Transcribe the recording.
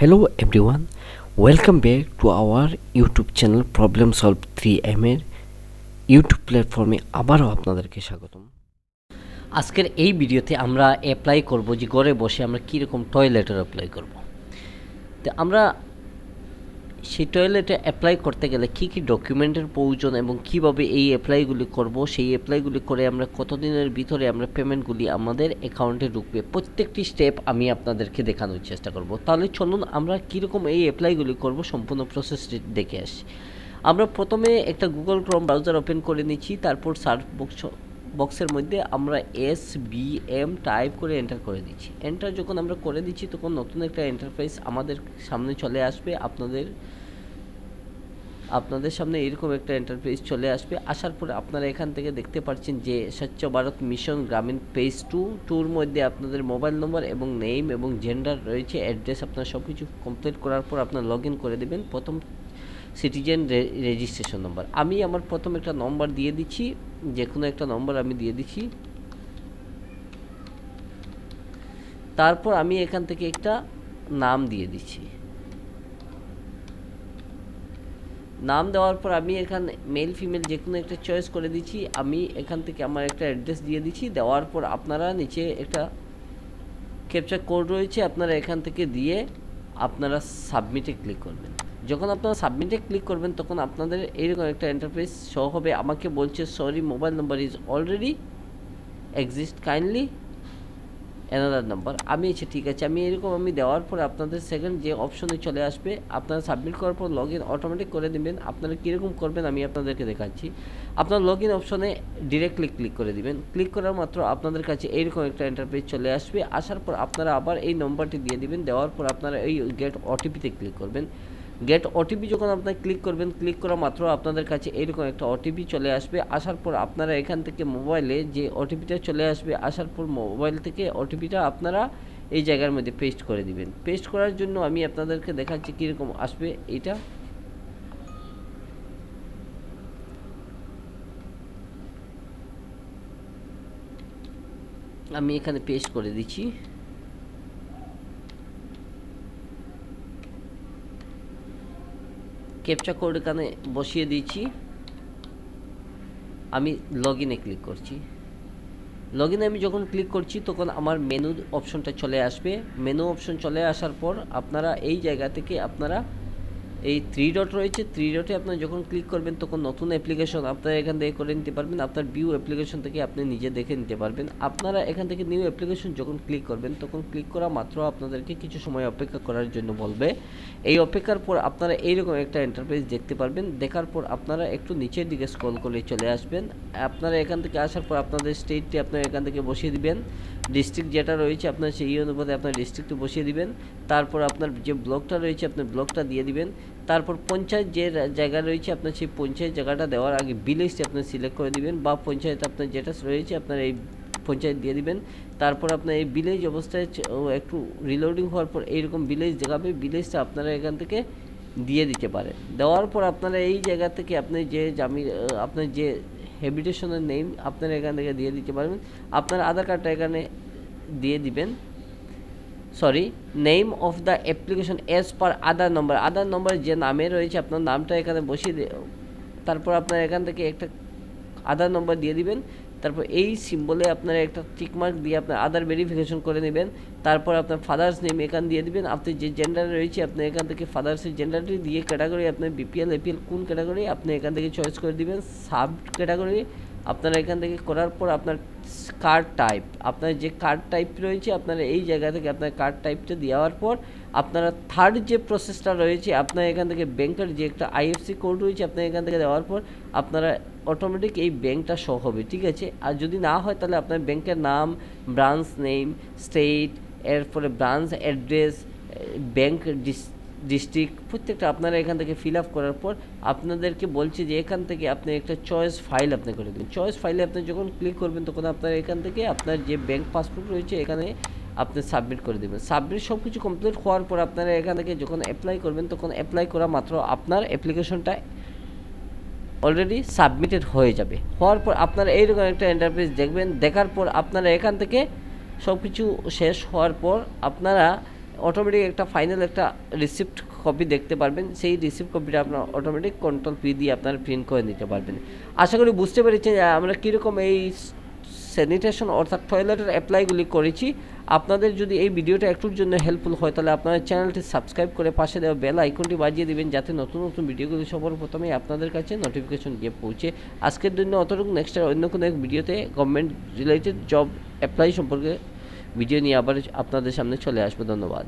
Hello everyone, welcome back to our YouTube channel Problem Solve 3M এর YouTube প্ল্যাটফর্মে আবারও আপনাদেরকে স্বাগতম। আজকের এই ভিডিওতে আমরা অ্যাপ্লাই করব যে ঘরে বসে আমরা কীরকম টয়লেটের অ্যাপ্লাই করব। তো আমরা সেই টয়লেটে অ্যাপ্লাই করতে গেলে কী কী ডকুমেন্টের প্রয়োজন এবং কীভাবে এই অ্যাপ্লাইগুলি করব, সেই অ্যাপ্লাইগুলি করে আমরা কতদিনের ভিতরে আমরা পেমেন্টগুলি আমাদের অ্যাকাউন্টে ঢুকবে, প্রত্যেকটি স্টেপ আমি আপনাদেরকে দেখানোর চেষ্টা করব। তাহলে চলুন আমরা কীরকম এই অ্যাপ্লাইগুলি করব সম্পূর্ণ প্রসেসটি দেখে আসি। আমরা প্রথমে একটা গুগল ক্রোম ব্রাউজার ওপেন করে নিচ্ছি, তারপর সার্চ বক্সের মধ্যে আমরা SBM টাইপ করে এন্টার করে দিচ্ছি। এন্টার যখন আমরা করে দিচ্ছি তখন নতুন একটা ইন্টারফেস আমাদের সামনে চলে আসবে। আপনাদের সামনে এরকম একটা ইন্টারফেস চলে আসবে। আসার পরে আপনারা এখান থেকে দেখতে পাচ্ছেন যে স্বচ্ছ ভারত মিশন গ্রামীণ পেজ 2-2-র মধ্যে আপনাদের মোবাইল নম্বর এবং নেম এবং জেন্ডার রয়েছে, অ্যাড্রেস, আপনার সব কিছু কমপ্লিট করার পর আপনার লগ ইন করে দেবেন। প্রথম সিটিজেন রেজিস্ট্রেশন নম্বর, আমি আমার প্রথম একটা নম্বর দিয়ে দিচ্ছি, যে কোনো একটা নম্বর আমি দিয়ে দিচ্ছি। তারপর আমি এখান থেকে একটা নাম দিয়ে দিচ্ছি। নাম দেওয়ার পর আমি এখানে মেল ফিমেল যে কোনো একটা চয়েস করে দিচ্ছি। আমি এখান থেকে আমার একটা অ্যাড্রেস দিয়ে দিচ্ছি। দেওয়ার পর আপনারা নিচে একটা ক্যাপচা কোড রয়েছে, আপনারা এখান থেকে দিয়ে আপনারা সাবমিটে ক্লিক করবেন। যখন আপনারা সাবমিটে ক্লিক করবেন তখন আপনাদের এইরকম একটা ইন্টারফেস শো হবে। আমাকে বলছে sorry, mobile number is already exist, kindly another number. আমি ঠিক আছে, আমি এরকম আমি দেওয়ার পর আপনাদের সেকেন্ড যে অপশনে চলে আসবে, আপনারা সাবমিট করার পর লগ ইন অটোমেটিক করে দেবেন। আপনারা কীরকম করবেন আমি আপনাদেরকে দেখাচ্ছি। আপনার লগ ইন অপশনে ডিরেক্টলি ক্লিক করে দিবেন। ক্লিক করার মাত্র আপনাদের কাছে এইরকম একটা ইন্টারফেস চলে আসবে। আসার পর আপনারা আবার এই নম্বরটি দিয়ে দিবেন। দেওয়ার পর আপনারা এই গেট ওটিপিতে ক্লিক করবেন। গেট ওটিপি যখন আপনারা ক্লিক করবেন, ক্লিক করা মাত্র আপনাদের কাছে এরকম একটা ওটিপি চলে আসবে। আসার পর আপনারা এখান থেকে মোবাইলে যে ওটিপিটা চলে আসবে, আসার পর মোবাইল থেকে ওটিপিটা আপনারা এই জায়গার মধ্যে পেস্ট করে দিবেন। পেস্ট করার জন্য আমি আপনাদেরকে দেখাচ্ছি কীরকম আসবে এটা। আমি এখানে পেস্ট করে দিচ্ছি। ক্যাপচা কোড এখানে বসিয়ে দিচ্ছি। আমি লগ ইনে ক্লিক করছি। লগ ইনে আমি যখন ক্লিক করছি তখন আমার মেনু অপশনটা চলে আসবে। মেনু অপশন চলে আসার পর আপনারা এই জায়গা থেকে আপনারা এই 3 ডট রয়েছে, 3 ডটে আপনারা যখন ক্লিক করবেন তখন নতুন অ্যাপ্লিকেশন আপনারা এখান থেকে করে নিতে পারবেন। আপনার ভিউ অ্যাপ্লিকেশন থেকে আপনি নিজে দেখে নিতে পারবেন। আপনারা এখান থেকে নিউ অ্যাপ্লিকেশন যখন ক্লিক করবেন তখন ক্লিক করা মাত্র আপনাদেরকে কিছু সময় অপেক্ষা করার জন্য বলবে। এই অপেক্ষার পর আপনারা এইরকম একটা ইন্টারফেস দেখতে পারবেন। দেখার পর আপনারা একটু নিচের দিকে স্ক্রল করে চলে আসবেন। আপনারা এখান থেকে আসার পর আপনাদের স্টেটটি আপনারা এখান থেকে বসিয়ে দিবেন। ডিস্ট্রিক্ট যেটা রয়েছে আপনার সেই অনুপাতে আপনার ডিস্ট্রিক্টটি বসিয়ে দিবেন। তারপর আপনার যে ব্লকটা রয়েছে আপনার ব্লকটা দিয়ে দিবেন। তারপর পঞ্চায়েত যে জায়গা রয়েছে আপনার সেই পঞ্চায়েত জায়গাটা দেওয়ার আগে ভিলেজটি আপনি সিলেক্ট করে দিবেন, বা পঞ্চায়েত আপনার যেটা রয়েছে আপনার এই পঞ্চায়েত দিয়ে দিবেন। তারপর আপনার এই ভিলেজ অবস্থায় একটু রিলোডিং হওয়ার পর এইরকম ভিলেজ দেখাবে, ভিলেজটা আপনারা এখান থেকে দিয়ে দিতে পারেন। দেওয়ার পর আপনারা এই জায়গা থেকে আপনি যে আপনার যে হ্যাবিটেশনের নেম আপনারা এখান থেকে দিয়ে দিতে পারবেন। আপনার আধার কার্ডটা এখানে দিয়ে দিবেন। Sorry, name of the application as per Aadhaar number, Aadhaar নম্বর যে নামে রয়েছে আপনার নামটা এখানে বসিয়ে তারপর আপনার এখান থেকে একটা আধার নম্বর দিয়ে দিবেন। তারপর এই সিম্বলে আপনারা একটা টিকমার্ক দিয়ে আপনার আধার ভেরিফিকেশন করে নেবেন। তারপর আপনার ফাদার্স নেম এখান দিয়ে দিবেন। আপনি যে জেন্ডার রয়েছে আপনি এখান থেকে ফাদার্সের জেন্ডারটি দিয়ে ক্যাটাগরি আপনার BPL APL কোন ক্যাটাগরি আপনি এখান থেকে চয়েস করে দিবেন। সাব ক্যাটাগরি আপনারা এখান থেকে করার পর আপনার কার্ড টাইপ, আপনার যে কার্ড টাইপ রয়েছে আপনারা এই জায়গা থেকে আপনার কার্ড টাইপটা দেওয়ার পর আপনারা থার্ড যে প্রসেসটা রয়েছে আপনার এখান থেকে ব্যাংকের যে একটা IFSC কোড রয়েছে আপনার এখান থেকে দেওয়ার পর আপনারা অটোমেটিক এই ব্যাংকটা শো হবে, ঠিক আছে। আর যদি না হয় তাহলে আপনার ব্যাংকের নাম, ব্রাঞ্চ নেম, স্টেট, এরপরে ব্রাঞ্চ অ্যাড্রেস, ব্যাংক ডিস্ট্রিক্ট প্রত্যেকটা আপনারা এখান থেকে ফিল আপ করার পর আপনাদেরকে বলছে যে এখান থেকে আপনি একটা চয়েস ফাইল আপনি করে দেবেন। চয়েস ফাইলে আপনি যখন ক্লিক করবেন তখন আপনার এখান থেকে আপনার যে ব্যাংক পাসবুক রয়েছে এখানে আপনি সাবমিট করে দেবেন। সাবমিট সব কিছু কমপ্লিট হওয়ার পর আপনারা এখান থেকে যখন অ্যাপ্লাই করবেন তখন অ্যাপ্লাই করা মাত্র আপনার অ্যাপ্লিকেশনটা অলরেডি সাবমিটেড হয়ে যাবে। হওয়ার পর আপনারা এইরকম একটা ইন্টারফেস দেখবেন। দেখার পর আপনারা এখান থেকে সব কিছু শেষ হওয়ার পর আপনারা অটোমেটিক একটা ফাইনাল একটা রিসিপ্ট কপি দেখতে পারবেন। সেই রিসিপ্ট কপিটা আপনার অটোমেটিক Ctrl+P দিয়ে আপনারা প্রিন্ট করে নিতে পারবেন। আশা করি বুঝতে পেরেছেন আমরা কীরকম এই স্যানিটেশন অর্থাৎ টয়লেটের অ্যাপ্লাইগুলি করেছি। আপনাদের যদি এই ভিডিওটা একটুর জন্য হেল্পফুল হয় তাহলে আপনারা চ্যানেলটি সাবস্ক্রাইব করে পাশে দেওয়া বেল আইকনটি বাজিয়ে দিবেন, যাতে নতুন নতুন ভিডিওগুলি সবার প্রথমেই আপনাদের কাছে নোটিফিকেশন গিয়ে পৌঁছে। আজকের জন্য অতটুকু, নেক্সট অন্য কোনো এক ভিডিওতে গভর্নমেন্ট রিলেটেড জব অ্যাপ্লাই সম্পর্কে ভিডিও নিয়ে আবার আপনাদের সামনে চলে আসবো। ধন্যবাদ।